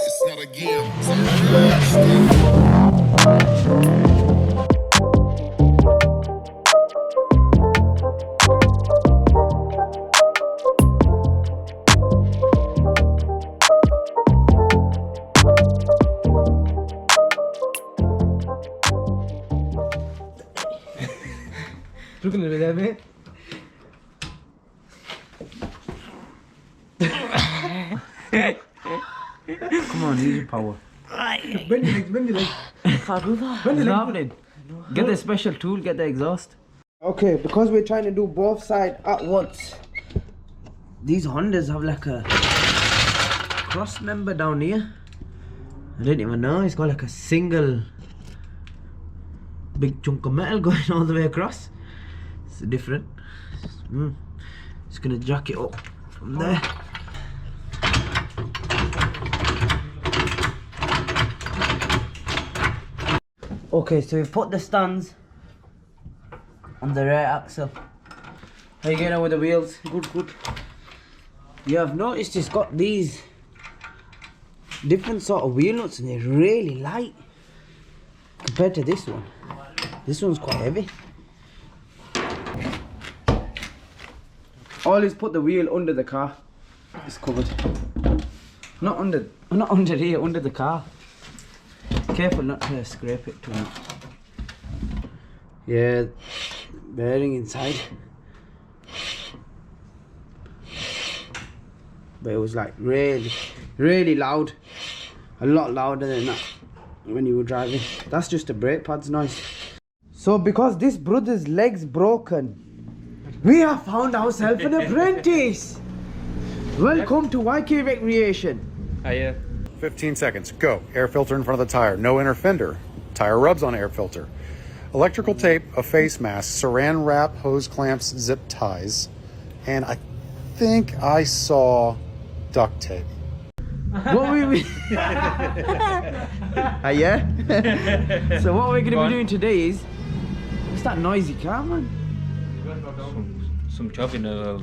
It's not a game, it's a Looking at that, mate. Come on, use your power. Bend your legs. Can't do that. Bend your legs. Happening. Get the special tool, get the exhaust. Okay, because we're trying to do both sides at once. These Hondas have like a cross member down here. I didn't even know. It's got like a single big chunk of metal going all the way across. It's different. Just gonna jack it up from there. Okay, so we've put the stands on the rear axle. How you getting on with the wheels? Good, good. Yeah, I've noticed it's got these different sort of wheel nuts and they're really light compared to this one. This one's quite heavy. Always put the wheel under the car. It's covered. Not under here, under the car. Careful not to scrape it too much. Yeah, bearing inside. But it was like really loud. A lot louder than that when you were driving. That's just a brake pad's noise. So because this brother's leg's broken, we have found ourselves an apprentice. Welcome to YK Recreation. Hiya. 15 seconds, go. Air filter in front of the tire, no inner fender. Tire rubs on air filter. Electrical tape, a face mask, saran wrap, hose clamps, zip ties. And I think I saw duct tape. What we Yeah? So what we're going to be doing today is... What's that noisy car, man? Some job in a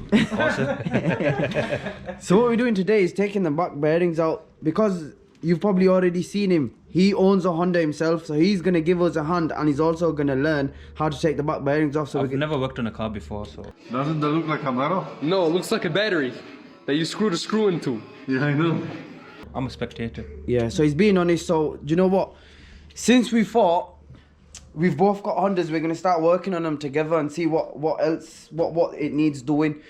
So what we're doing today is taking the back bearings out, because you've probably already seen him. He owns a Honda himself, so he's going to give us a hand, and he's also going to learn how to take the back bearings off. So I've never worked on a car before, so... Doesn't that look like a metal? No, it looks like a battery that you screw the screw into. Yeah, I know. I'm a spectator. Yeah, so he's being honest. So do you know what? Since we fought, we've both got Hondas. We're gonna start working on them together and see what it needs doing.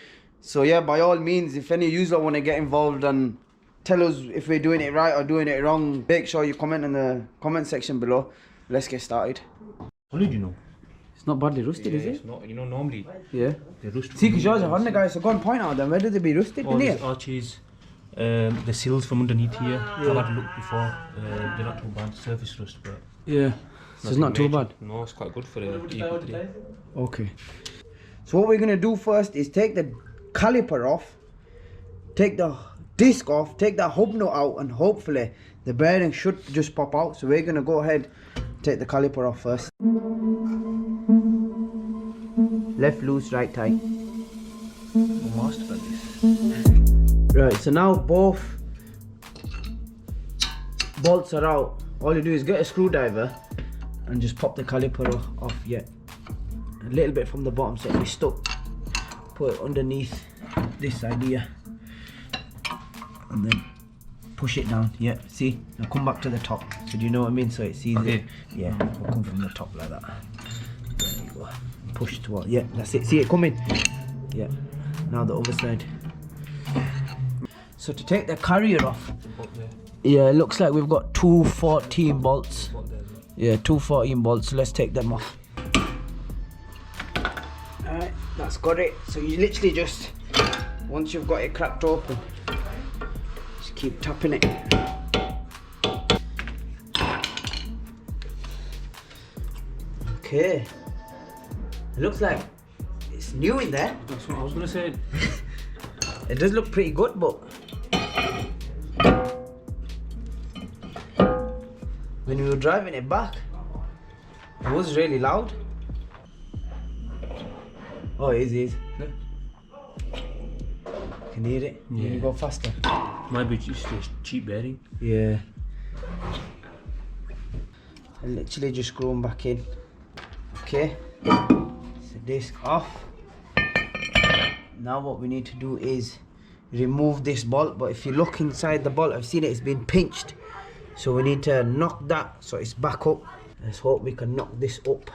So yeah, by all means, if any of you want to get involved and tell us if we're doing it right or doing it wrong, make sure you comment in the comment section below. Let's get started. How did you know? It's not badly rusted, is it? It's not, you know, normally Yeah. they rust. See, because yours are Honda guys, so go and point out them. Where did they be rusted? All In these here? arches, the seals from underneath here. I've had a look before. They're not too bad. Surface rust, but Yeah. So it's not too bad. No, it's quite good for the EP3. Okay. So what we're gonna do first is take the caliper off, take the disc off, take that hub nut out, and hopefully the bearing should just pop out. So we're gonna go ahead, take the caliper off first. Left loose, right tight. Master at this. Right, so now both bolts are out. All you do is get a screwdriver and just pop the caliper off. Yeah, a little bit from the bottom so it'll be stuck. Put it underneath this side here and then push it down. Yeah, see, now come back to the top. So do you know what I mean? So it's easy. Okay. Yeah, we'll come from the top like that. There you go. Push towards. Yeah, that's it. See it coming. Yeah. Now the other side. So to take the carrier off, yeah, it looks like we've got two 14 bolts. Yeah, two 14 bolts. So let's take them off. Alright, that's got it. So you literally just, once you've got it cracked open, just keep tapping it. Okay. It looks like it's new in there. That's what I was gonna say. It does look pretty good, but when we were driving it back, it was really loud. Oh, it is. can hear it. Can you go faster? Might be just a cheap bearing. Yeah. I literally just screw them back in. Okay. So disc off. Now what we need to do is remove this bolt, but if you look inside the bolt, I've seen it's been pinched. So we need to knock that so it's back up. Let's hope we can knock this up.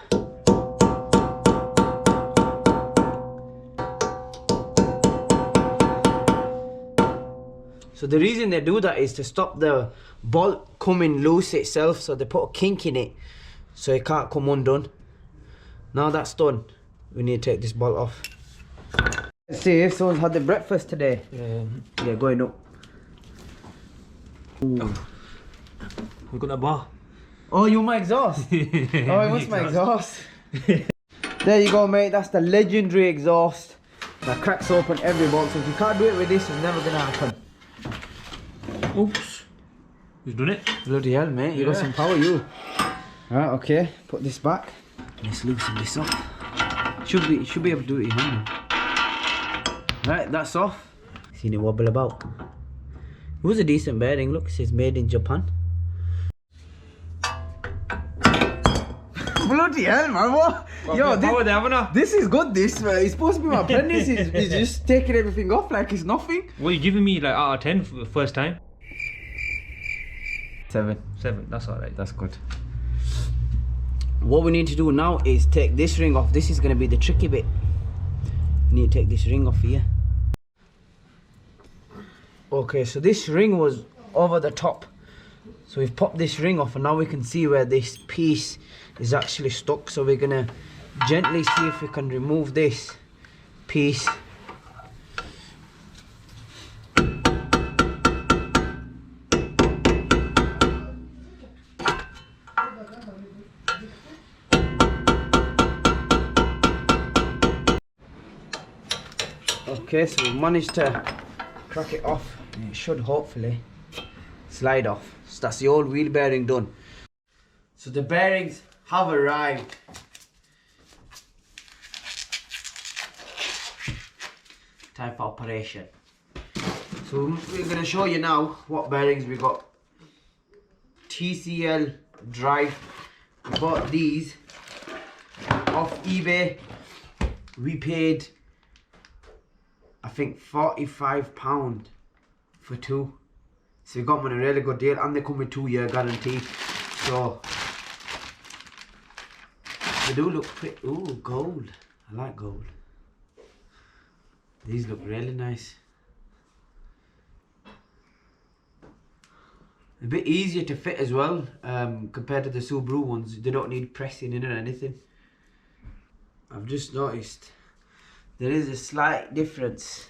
So the reason they do that is to stop the bolt coming loose itself, so they put a kink in it so it can't come undone. Now that's done, we need to take this bolt off. Let's see if someone's had their breakfast today. Yeah, going up. We've got a bar. Oh, you my exhaust? Oh, it was my exhaust. There you go, mate, that's the legendary exhaust that cracks open every bolt. So if you can't do it with this, it's never gonna happen. Oops. He's done it. Bloody hell, mate, you got some power, you. Right, okay, put this back. Let's loosen this up. Should be able to do it in hand. Right, that's off. Seen it wobble about. It was a decent bearing, look, it says made in Japan. Bloody hell, man, what? Yo, this is good, this, man. It's supposed to be my apprentice. He's just taking everything off like it's nothing. What are you giving me, like, out of 10 for the first time? 7. 7, that's alright. That's good. What we need to do now is take this ring off. This is going to be the tricky bit. You need to take this ring off here. Okay, so this ring was over the top. So we've popped this ring off and now we can see where this piece is actually stuck. So we're going to gently see if we can remove this piece. Okay, so we managed to crack it off. It should hopefully slide off. So that's the old wheel bearing done. So the bearings have arrived. Time for operation. So we're going to show you now what bearings we got. TCL drive. We bought these off eBay. We paid, I think, £45 for 2. So we got them on a really good deal, and they come with 2-year guarantee. So they do look pretty. Ooh, gold. I like gold. These look really nice. A bit easier to fit as well, compared to the Subaru ones. They don't need pressing in or anything. I've just noticed there is a slight difference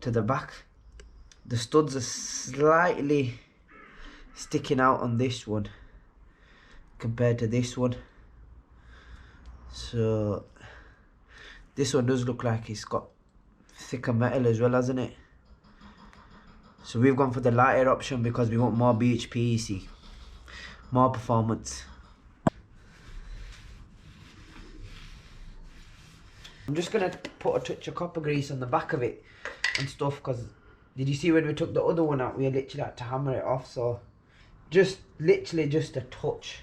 to the back. The studs are slightly sticking out on this one compared to this one. So this one does look like it's got thicker metal as well, hasn't it? So we've gone for the lighter option because we want more BHP, you see. More performance. I'm just going to put a touch of copper grease on the back of it and stuff, because did you see when we took the other one out, we literally had to hammer it off. So just literally just a touch.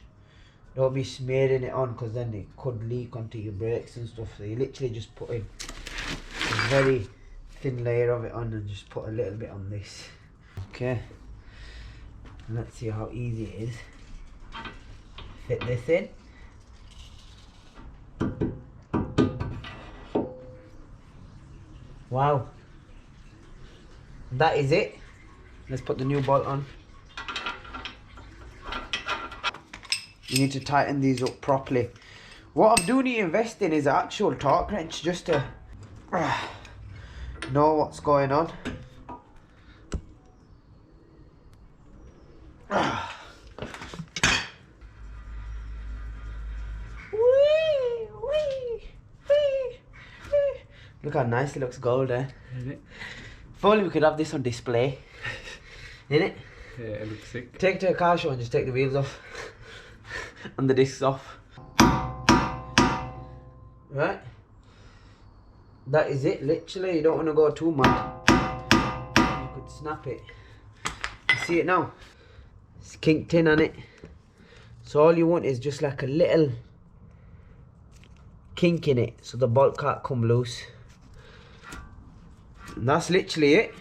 Don't be smearing it on, because then it could leak onto your brakes and stuff. So you literally just put in a very thin layer of it on and just put a little bit on this. Okay, let's see how easy it is. Fit this in. Wow, that is it. Let's put the new bolt on. You need to tighten these up properly. What I'm doing to invest in is an actual torque wrench, just to know what's going on. Look how nice it looks, gold, eh? If only we could have this on display. Innit? Yeah, it looks sick. Take it to a car show and just take the wheels off. And the discs off. Right? That is it, literally. You don't want to go too mad. snap it. You see it now? It's kinked in on it. So all you want is just like a little kink in it so the bolt can't come loose. And that's literally it.